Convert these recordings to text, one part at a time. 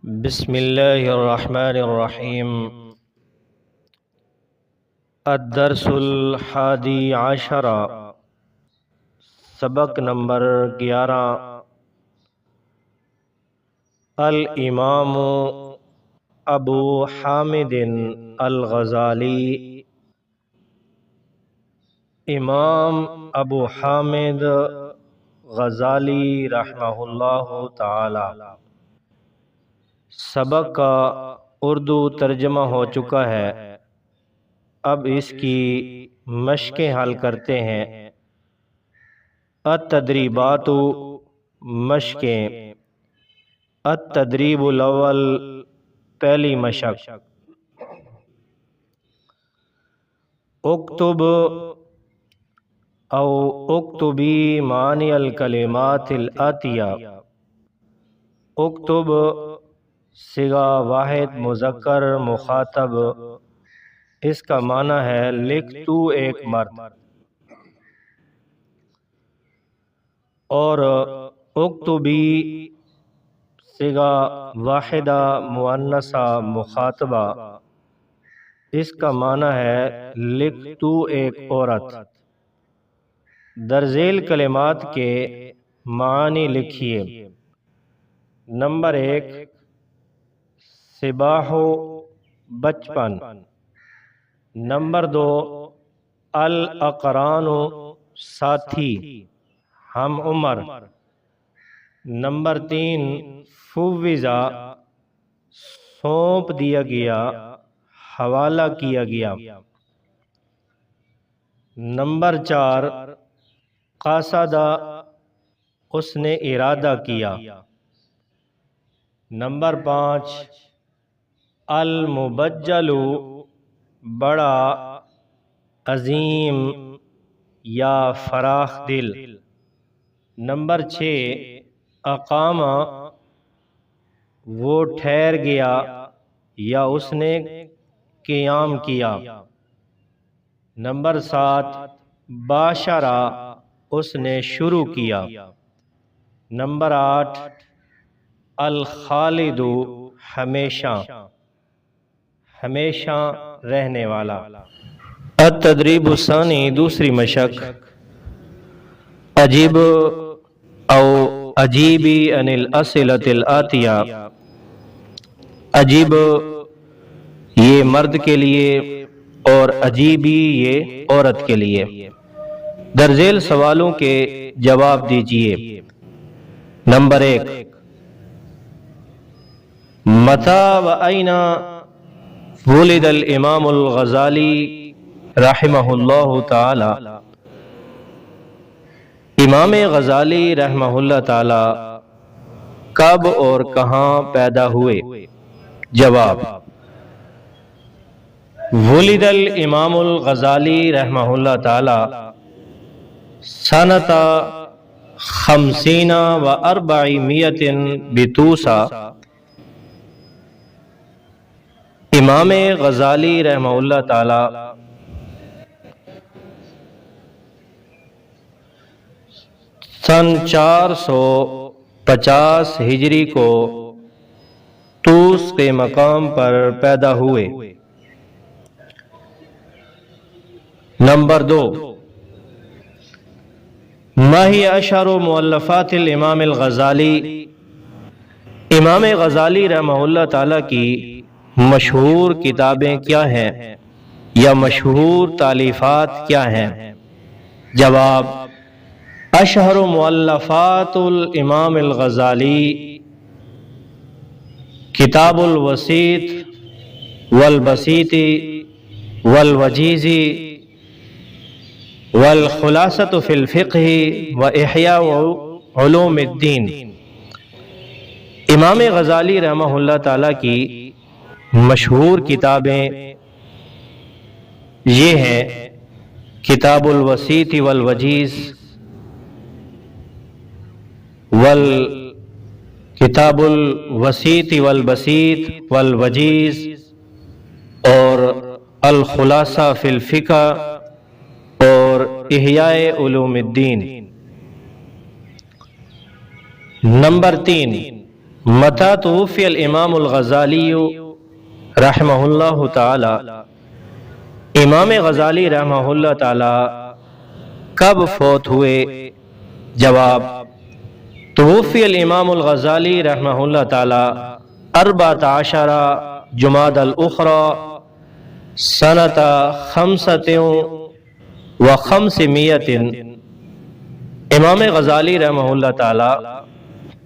بسم اللہ الرحمن الرحیم۔ الدرس الحادی عشر، سبق نمبر 11۔ الامام ابو حامد الغزالی، امام ابو حامد غزالی رحمہ اللہ تعالی۔ سبق کا اردو ترجمہ ہو چکا ہے، اب اس کی مشقیں حل کرتے ہیں۔ التدریبات، مشقیں۔ التدریب الاول، پہلی مشق۔ اکتب او اکتبی معنی الکلمات الاتیہ۔ اکتب صیغہ واحد مذکر مخاطب، اس کا معنی ہے لکھ تو ایک مرد۔ اور اکتبی صیغہ واحدہ مؤنثہ مخاطبہ، اس کا معنی ہے لکھ تو ایک عورت۔ درذیل کلمات کے معنی لکھیے۔ نمبر 1، سباح بچپن۔ نمبر 2، الاقران ساتھی، ہم عمر۔ نمبر 3، فوضا سونپ دیا گیا، حوالہ کیا گیا۔ نمبر 4، قاصدہ اس نے ارادہ کیا۔ نمبر 5، المبجل بڑا، عظیم یا فراخ دل۔ نمبر 6، اقام وہ ٹھہر گیا یا اس نے قیام کیا۔ نمبر 7، باشرہ اس نے شروع کیا۔ نمبر 8، الخالد ہمیشہ، ہمیشہ رہنے والا۔ التدریب الثانی، دوسری مشق۔ عجیب او عجیبی عن الاسئلۃ الآتیہ۔ عجیب یہ مرد کے لیے اور عجیبی یہ عورت کے لیے۔ درذیل سوالوں کے جواب دیجیے۔ نمبر 1، متى و أين ولد الامام الغزالی رحمہ اللہ تعالی۔ امام غزالی رحمہ اللہ تعالی کب اور کہاں پیدا ہوئے؟ جواب، ولد الامام الغزالی رحمہ اللہ تعالی سنۃ 50 و 400 بطوسہ۔ امام غزالی رحمہ اللہ تعالی سن 450 ہجری کو طوس کے مقام پر پیدا ہوئے۔ نمبر 2، ما ہی اشہر مؤلفات الامام الغزالی۔ امام غزالی رحمہ اللہ تعالی کی مشہور کتابیں کیا ہیں یا مشہور تالیفات کیا ہیں؟ جواب، اشہر مؤلفات الامام الغزالی کتاب الوسیط والبسیط والوجیز والخلاصۃ فی الفقہ واحیاء علوم الدین۔ امام غزالی رحمہ اللہ تعالی کی مشہور کتابیں یہ ہیں: کتاب الوسیط والوجیز، کتاب الوسیط والبسیط والوجیز، اور الخلاصہ فی الفقہ اور احیاء علوم الدین۔ نمبر 3، متى توفی الامام الغزالی رحمہ اللہ تعالی، امام غزالی رحمہ اللہ تعالی کب فوت ہوئے؟ جواب: توفی الامام الغزالی رحمہ اللہ تعالی 14 جمادی الاخری سنۃ 550۔ امام غزالی رحمہ اللہ تعالی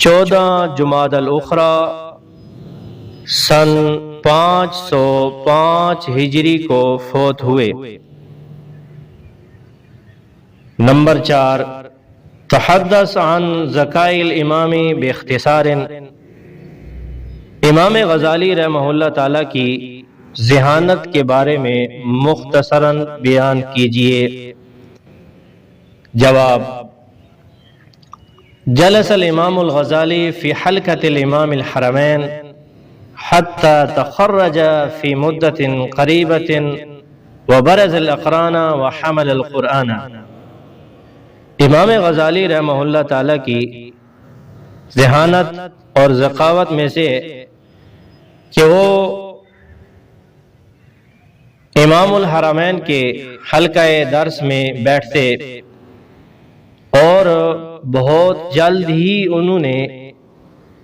14 جمادی الاخری سن 505 ہجری کو فوت ہوئے۔ نمبر 4، تحدث عن ذکاء الامام باختصار۔ امام غزالی رحمہ اللہ تعالی کی ذہانت کے بارے میں مختصراً بیان کیجیے۔ جواب: جلس الامام الغزالی فی حلقۃ الامام الحرمین حتی تخرج فی مدت قریبۃ وبرز الاقران وحمل القرآن۔ امام غزالی رحمہ اللہ تعالی کی ذہانت اور ذکاوت میں سے کہ وہ امام الحرمین کے حلقہ درس میں بیٹھتے اور بہت جلد ہی انہوں نے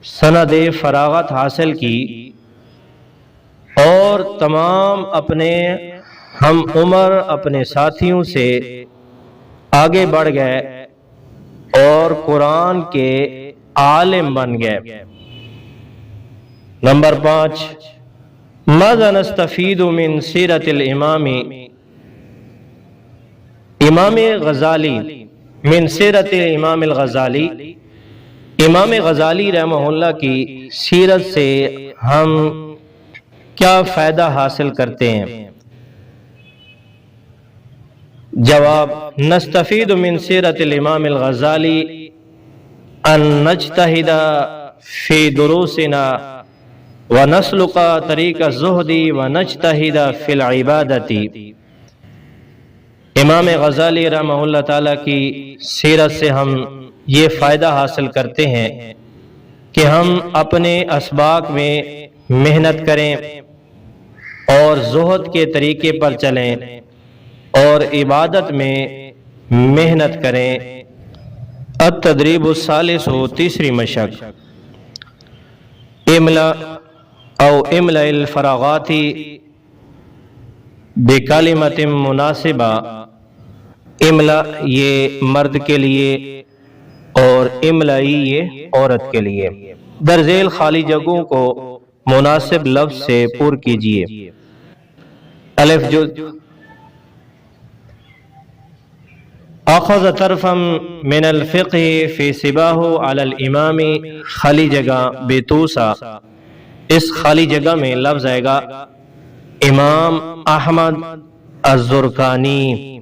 سند فراغت حاصل کی اور تمام اپنے ہم عمر اپنے ساتھیوں سے آگے بڑھ گئے اور قرآن کے عالم بن گئے۔ نمبر 5، ماذا نستفید من سیرت الامام؟ امام غزالی من سیرت امام الغزالی، امام غزالی رحمہ اللہ کی سیرت سے ہم کیا فائدہ حاصل کرتے ہیں؟ جواب: نستفید من سیرت الامام الغزالی ان نجتہد فی دروسنا ونسلک طریق الزہد ونجتہد فی العبادت۔ امام غزالی رحمہ اللہ تعالیٰ کی سیرت سے ہم یہ فائدہ حاصل کرتے ہیں کہ ہم اپنے اسباق میں محنت کریں اور زہد کے طریقے پر چلیں اور عبادت میں محنت کریں۔ التدریب الثالث، تیسری مشق، املا الفراغات بکلمۃ مناسبہ۔ املا یہ مرد کے لیے اور املائی یہ عورت کے لیے۔ درذیل خالی جگہوں کو مناسب لفظ سے پر کیجیے۔ الف جو اخذ طرفا من الفقہ فی سباہ علی الامام، خالی جگہ بیتوسا، اس خالی جگہ میں لفظ آئے گا امام احمد الزرقانی۔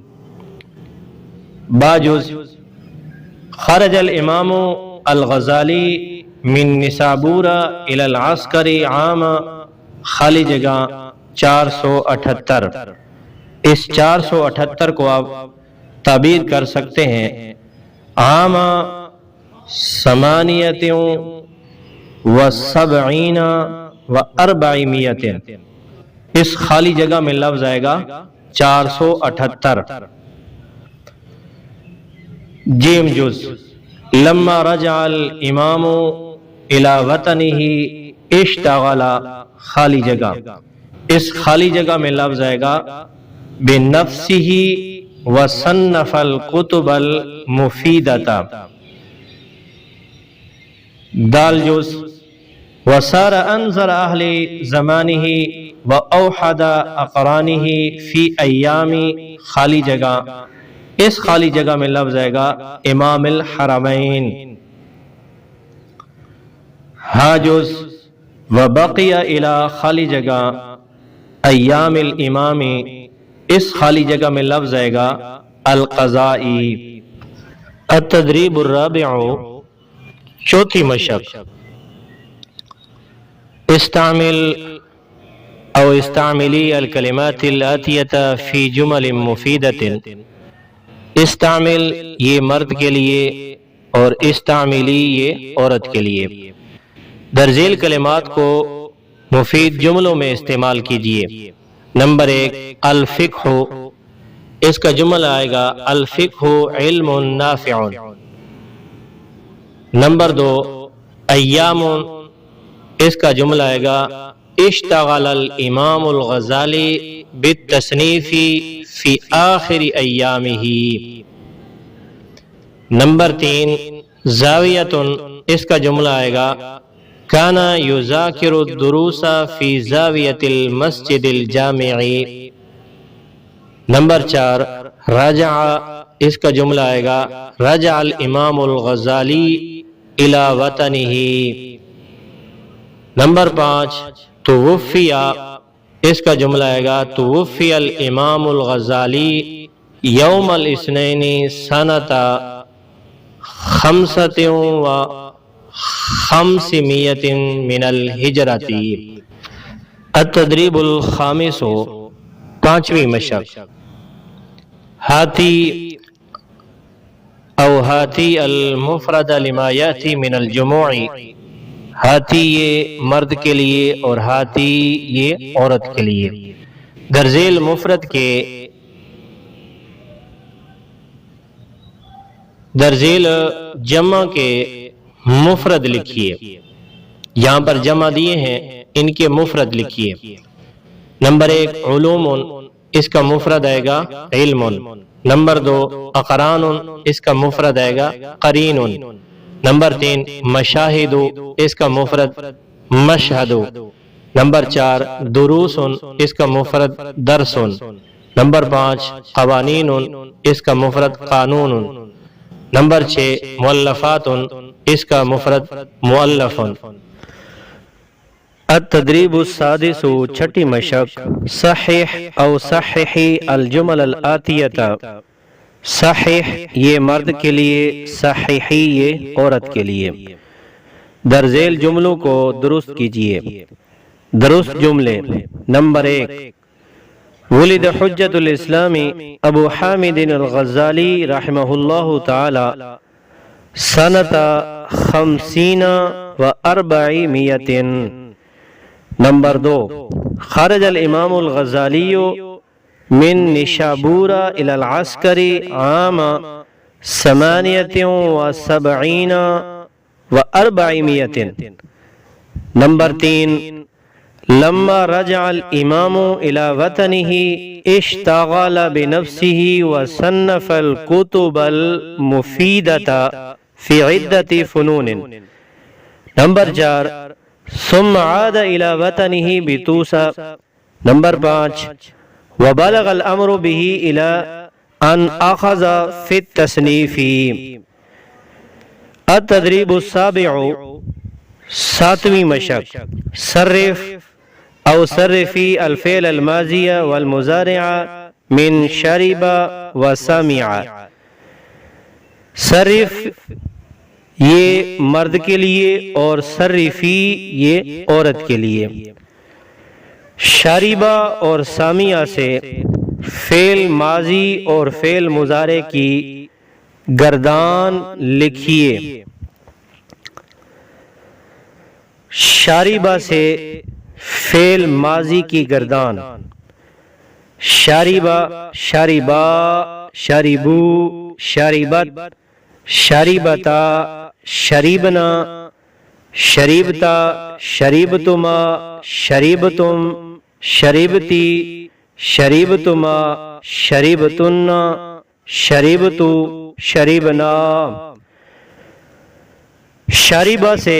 باجوز خرج الامام الغزالی من نسابور الی العسکر عام، خالی جگہ 478۔ اس 478 کو آپ تعبیر کر سکتے ہیں عام 78 و 400۔ اس خالی جگہ میں لفظ آئے گا 478۔ جیم جز لما رجع الامام الى وطنه اشتغل، خالی جگہ، اس خالی جگہ میں لفظ آئے گا بنفسه وصنف الکتب المفیدۃ۔ دال جز وصار انظر اہل زمانہ واوحد اقرانہ فی ایام، خالی جگہ، اس خالی جگہ میں لفظ آئے گا امام الحرمین۔ ہا جز وبقی الی، خالی جگہ ایام الامام، اس خالی جگہ میں لفظ آئے گا القضائی۔ التدریب الرابع، چوتھی مشق، استعمل او استعملی الکلمات الاتیۃ فی جمل مفیدۃ۔ استعمل یہ مرد کے لیے اور استعملی یہ عورت کے لیے۔ درذیل کلمات کو مفید جملوں میں استعمال کیجیے۔ نمبر 1 الفقہ، اس کا جملہ آئے گا الفقہ علم نافع۔ نمبر 2 ایام، اس کا جملہ آئے گا اشتغل الامام الغزالی بالتصنیف فی آخر ایامہ۔ نمبر 3 زاویۃ، اس کا جملہ آئے گا کان یذاکر الدروس فی زاویۃ المسجد الجامع۔ نمبر 4 رجع، اس کا جملہ آئے گا رجع الامام الغزالی الی وطنہ۔ نمبر 5 توفی، اس کا جملہ آئے گا توفی الامام الغزالی یوم الاثنین سنۃ 500 من الہجرۃ۔ التدریب الخامس، پانچویں مشق، ہاتی او ہاتی المفرد لما یاتی من الجموع۔ ہاتی یہ مرد کے لیے اور ہاتی یہ عورت کے لیے۔ درذیل مفرد کے درذیل جمع کے مفرد لکھیے، یہاں پر جمع دیے ہیں، ان کے مفرد لکھیے۔ نمبر 1 علوم، اس کا مفرد آئے گا علم۔ نمبر 2 اقران، اس کا مفرد آئے گا قرین۔ نمبر 3 مشاہد، اس کا مفرد مشہد۔ نمبر 4 دروس، اس کا مفرد درس۔ نمبر 5 قوانین، اس کا مفرد قانون۔ نمبر 6 مؤلفات، اس کا مفرد مؤلف۔ التدریب السادس، چھٹی مشق، صحح او صححی الجمل الآتیہ۔ صحیح یہ مرد کے لیے، صحیحی یہ عورت کے لیے۔ درذیل جملوں کو درست کیجیے۔ درست جملے۔ نمبر 1 ولد حجت الاسلام ابو حامد الغزالی رحمہ اللہ تعالی سنۃ 50 و 400۔ نمبر 2 خرج الامام الغزالی من نشابور الى العسكر عام 78 و 400۔ نمبر 3 لما رجع الامام الى وطنه اشتغل بنفسه وصنف الكتب المفيدة في عدة فنون۔ نمبر 4 ثم عاد الى وطنه بطوسا۔ نمبر 5 وبلغ الامر به الى ان اخذ في التصنيف۔ التدریب السابع، ساتویں مشق، صرف او صرفی الفعل الماضی والمضارع من شرب و سمع۔ صرف یہ مرد کے لیے اور صرفی یہ عورت کے لیے۔ شاربہ اور سامعہ سے فعل ماضی اور فعل مضارع کی گردان لکھیے۔ شاربہ سے فعل ماضی کی گردان، شاربہ، شاربا، شاربو، شاربت، شاربتا، شریبنا، شریبتا، شریبتما، شریبتم، شریبتی، شریبتما، شریبتن، شریبتو، شریبنا۔ شاربہ سے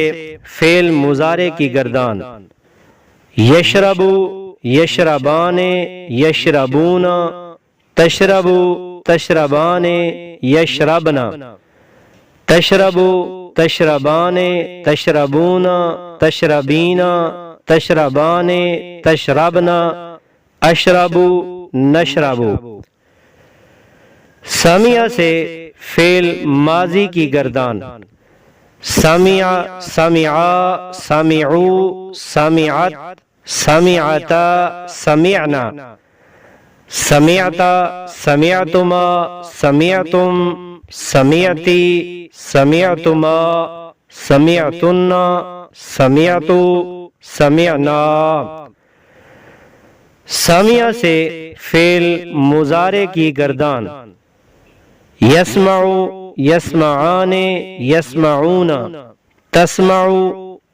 فعل مضارع کی گردان، یشربو، یشربان، یشربون، تشربو، تشربان، یشربنا، تشربو، تشربان، تشربون، تشربین، تشربان، تشربنا، اشربو، نشربو۔ سامعہ سے فعل ماضی کی گردان، سامعہ، سامعا، سامعو، سامعت، سامعتا، سمعنا، سمعتا، سمعتما، سمعتم، سمعتی، سمعتما، سمعتن، سمعت سمعنا، سمع سے فعل مضارع کی گردان، یسمع یسمعان یسمعون، تسمع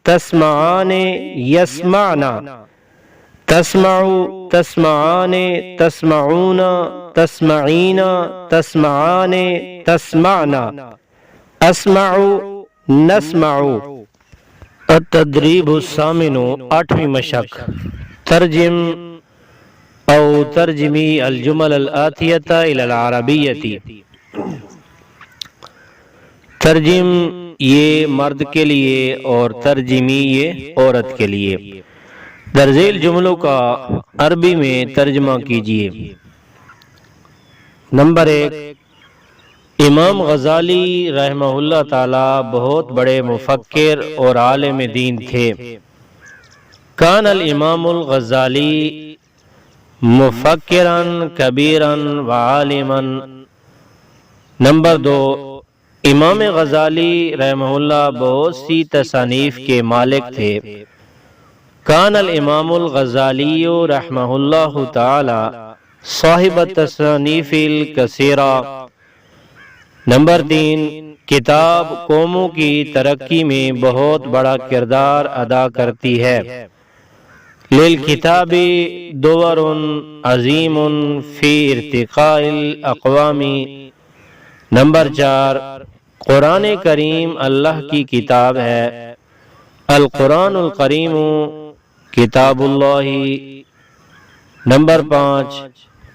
تسمعان یسمعنا، تسمع تسمعان تسمعون، تسمعین تسمعان تسمعنا، اسمع نسمع۔ التدریب الثامن، 8ویں مشق، ترجم او ترجمی الجمل الآتیۃ الی العربیۃ۔ ترجم یہ مرد کے لیے اور ترجمی یہ عورت کے لیے۔ درذیل جملوں کا عربی میں ترجمہ کیجیے۔ نمبر 1، امام غزالی رحمہ اللہ تعالی بہت بڑے مفکر اور عالم دین تھے۔ کان الامام الغزالی مفکرا کبیرا وعالما۔ نمبر 2، امام غزالی رحمہ اللہ بہت سی تصانیف کے مالک تھے۔ کان الامام الغزالی رحمہ اللہ تعالی صاحب التصانیف الکثیرہ۔ نمبر 3، کتاب قوموں کی ترقی میں بہت بڑا کردار ادا کرتی ہے۔ للکتاب دور عظیم فی ارتقاء الاقوام۔ نمبر 4، قرآن کریم اللہ کی کتاب ہے۔ القرآن الکریم کتاب اللہ۔ نمبر 5،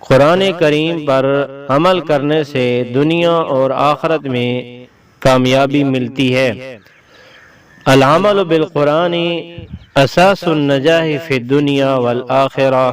قرآن کریم پر عمل کرنے سے دنیا اور آخرت میں کامیابی ملتی ہے۔ العمل بالقرآن اساس النجاح فی الدنیا والآخرہ۔